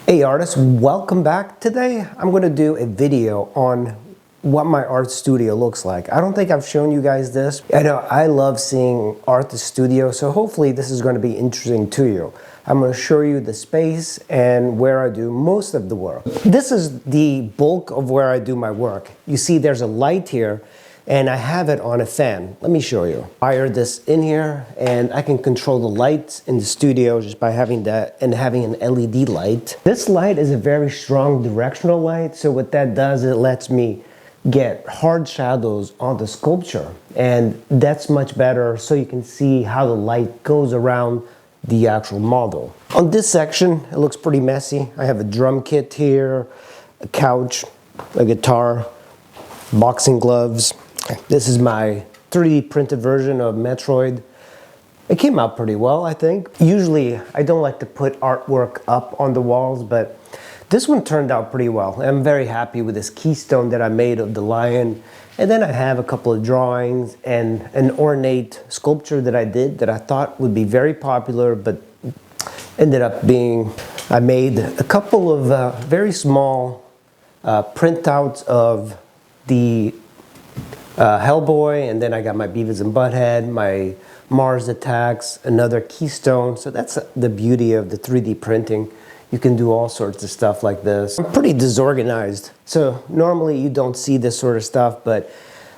Hey artists, welcome back. Today I'm going to do a video on what my art studio looks like. I don't think I've shown you guys this. I know I love seeing art studio, so hopefully this is going to be interesting to you. I'm going to show you the space and where I do most of the work. This is the bulk of where I do my work. You see there's a light here and I have it on a fan. Let me show you. I wire this in here and I can control the lights in the studio just by having that and having an LED light. This light is a very strong directional light, so what that does, it lets me get hard shadows on the sculpture, and that's much better so you can see how the light goes around the actual model. On this section, it looks pretty messy. I have a drum kit here, a couch, a guitar, boxing gloves. This is my 3D printed version of Metroid. It came out pretty well, I think. Usually, I don't like to put artwork up on the walls, but this one turned out pretty well. I'm very happy with this keystone that I made of the lion. And then I have a couple of drawings and an ornate sculpture that I did that I thought would be very popular, but ended up being, I made a couple of very small printouts of the Hellboy, and then I got my Beavis and Butthead, my Mars Attacks, another keystone. So that's the beauty of the 3D printing. You can do all sorts of stuff like this. I'm pretty disorganized, so normally you don't see this sort of stuff, but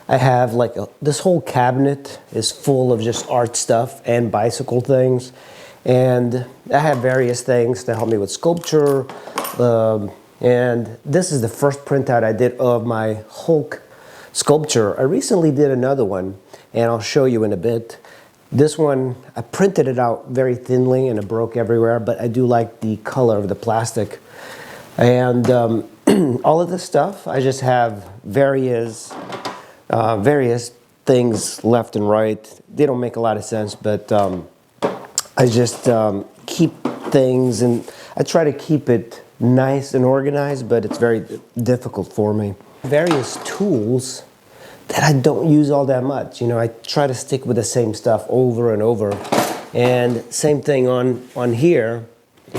I have like this whole cabinet is full of just art stuff and bicycle things, and I have various things to help me with sculpture, and this is the first printout I did of my Hulk sculpture. I recently did another one, and I'll show you in a bit. This one, I printed it out very thinly and it broke everywhere, but I do like the color of the plastic. And all of this stuff, I just have various things left and right. They don't make a lot of sense, but I just keep things, and I try to keep it nice and organized, but it's very difficult for me. Various tools that I don't use all that much. You know, I try to stick with the same stuff over and over. And same thing on here.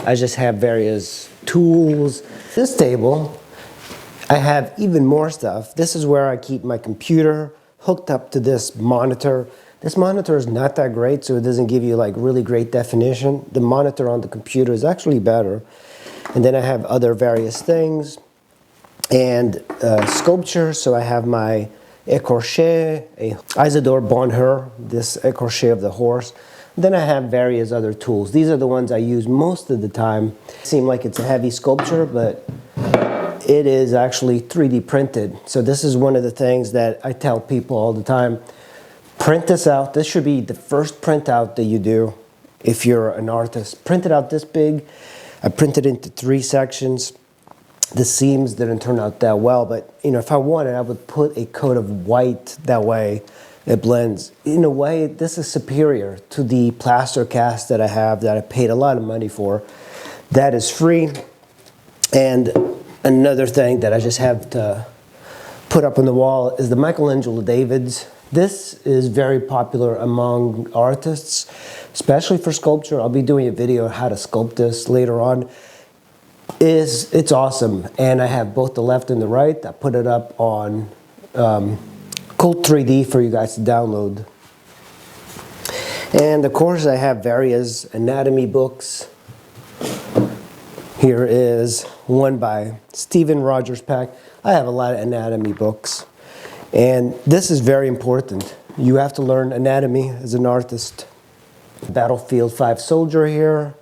I just have various tools. This table, I have even more stuff. This is where I keep my computer hooked up to this monitor. This monitor is not that great, so it doesn't give you like really great definition. The monitor on the computer is actually better. And then I have other various things. And sculpture, so I have my écorché, a Isidore Bonheur, this écorché of the horse. Then I have various other tools. These are the ones I use most of the time. Seem like it's a heavy sculpture, but it is actually 3D printed. So this is one of the things that I tell people all the time. Print this out. This should be the first printout that you do if you're an artist. Print it out this big. I printed it into 3 sections. The seams didn't turn out that well, but you know, if I wanted, I would put a coat of white. That way it blends. In a way, this is superior to the plaster cast that I have that I paid a lot of money for. That is free. And another thing that I just have to put up on the wall is the Michelangelo Davids. This is very popular among artists, especially for sculpture. I'll be doing a video on how to sculpt this later on. It's awesome, and I have both the left and the right. I put it up on Cult 3D for you guys to download. And of course I have various anatomy books. Here is one by Stephen Rogers Peck. I have a lot of anatomy books, and this is very important. You have to learn anatomy as an artist. Battlefield 5 soldier here.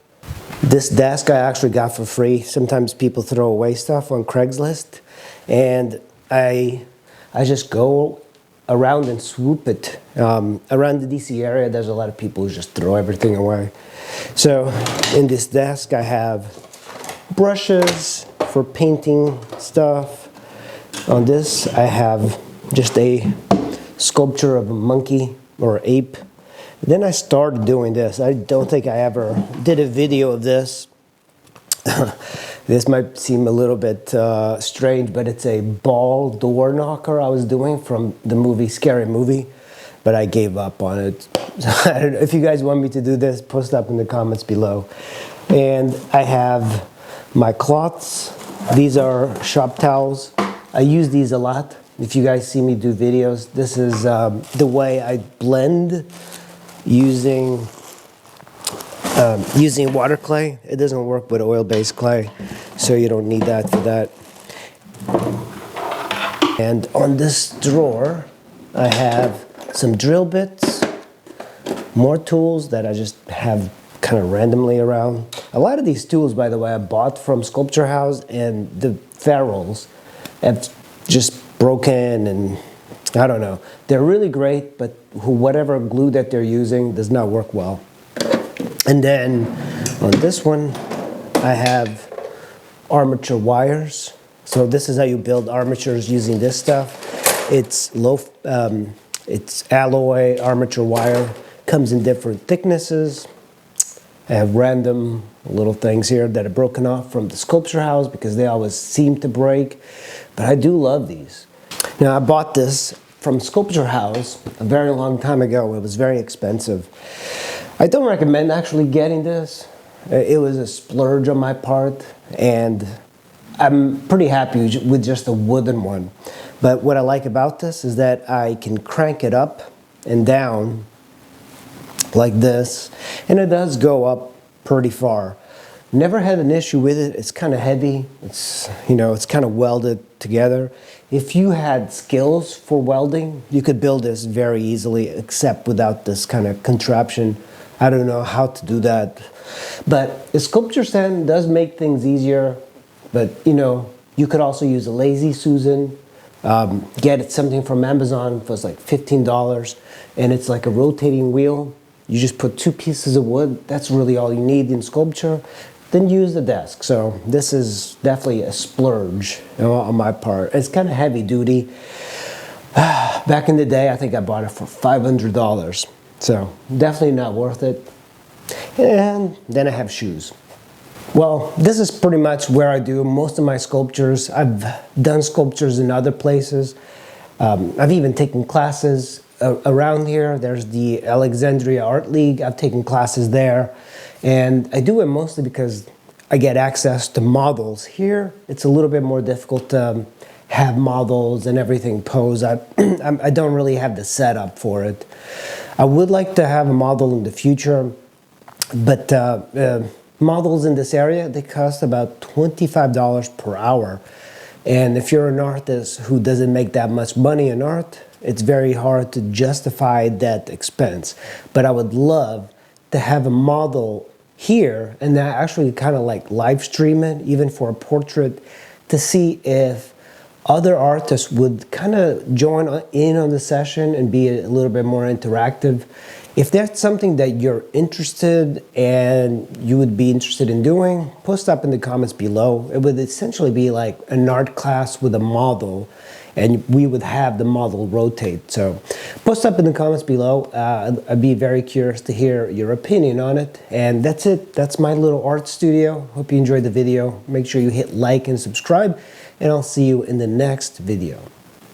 This desk I actually got for free. Sometimes people throw away stuff on Craigslist, and I just go around and swoop it. Around the DC area, there's a lot of people who just throw everything away. So in this desk I have brushes for painting stuff. On this I have just a sculpture of a monkey or ape. Then I started doing this. I don't think I ever did a video of this. This might seem a little bit strange, but it's a ball door knocker I was doing from the movie Scary Movie, but I gave up on it. I don't know if you guys want me to do this, post up in the comments below. And I have My cloths, these are shop towels. I use these a lot. If you guys see me do videos, this is the way I blend using water clay. It doesn't work with oil-based clay, so you don't need that for that. And on this drawer, I have some drill bits, more tools that I just have kind of randomly around. A lot of these tools, by the way, I bought from Sculpture House, and the ferrules have just broken, and I don't know. They're really great, but whatever glue that they're using does not work well. And then on this one, I have armature wires. So this is how you build armatures using this stuff. It's it's alloy armature wire. Comes in different thicknesses. I have random little things here that are broken off from the Sculpture House because they always seem to break. But I do love these. Now, I bought this from Sculpture House a very long time ago. It was very expensive. I don't recommend actually getting this. It was a splurge on my part, and I'm pretty happy with just a wooden one. But what I like about this is that I can crank it up and down like this, and it does go up pretty far. Never had an issue with it. It's kind of heavy. It's, you know, it's kind of welded together. If you had skills for welding, you could build this very easily, except without this kind of contraption. I don't know how to do that. But the sculpture sand does make things easier. But, you know, you could also use a Lazy Susan. Get something from Amazon for like $15. And it's like a rotating wheel. You just put 2 pieces of wood. That's really all you need in sculpture. Then use the desk. So this is definitely a splurge, you know, on my part. It's kind of heavy duty. Back in the day, I think I bought it for $500. So definitely not worth it. And then I have shoes. Well, this is pretty much where I do most of my sculptures. I've done sculptures in other places. I've even taken classes around here. There's the Alexandria Art League. I've taken classes there. And I do it mostly because I get access to models. Here, it's a little bit more difficult to have models and everything posed. I don't really have the setup for it. I would like to have a model in the future, but models in this area, they cost about $25 per hour. And if you're an artist who doesn't make that much money in art, it's very hard to justify that expense. But I would love to have a model here and then actually kind of like live stream it, even for a portrait, to see if other artists would kind of join in on the session and be a little bit more interactive. If that's something that you're interested and you would be interested in doing, post up in the comments below. It would essentially be like an art class with a model, and we would have the model rotate. So post up in the comments below. I'd be very curious to hear your opinion on it. And that's it. That's my little art studio. Hope you enjoyed the video. Make sure you hit like and subscribe, and I'll see you in the next video.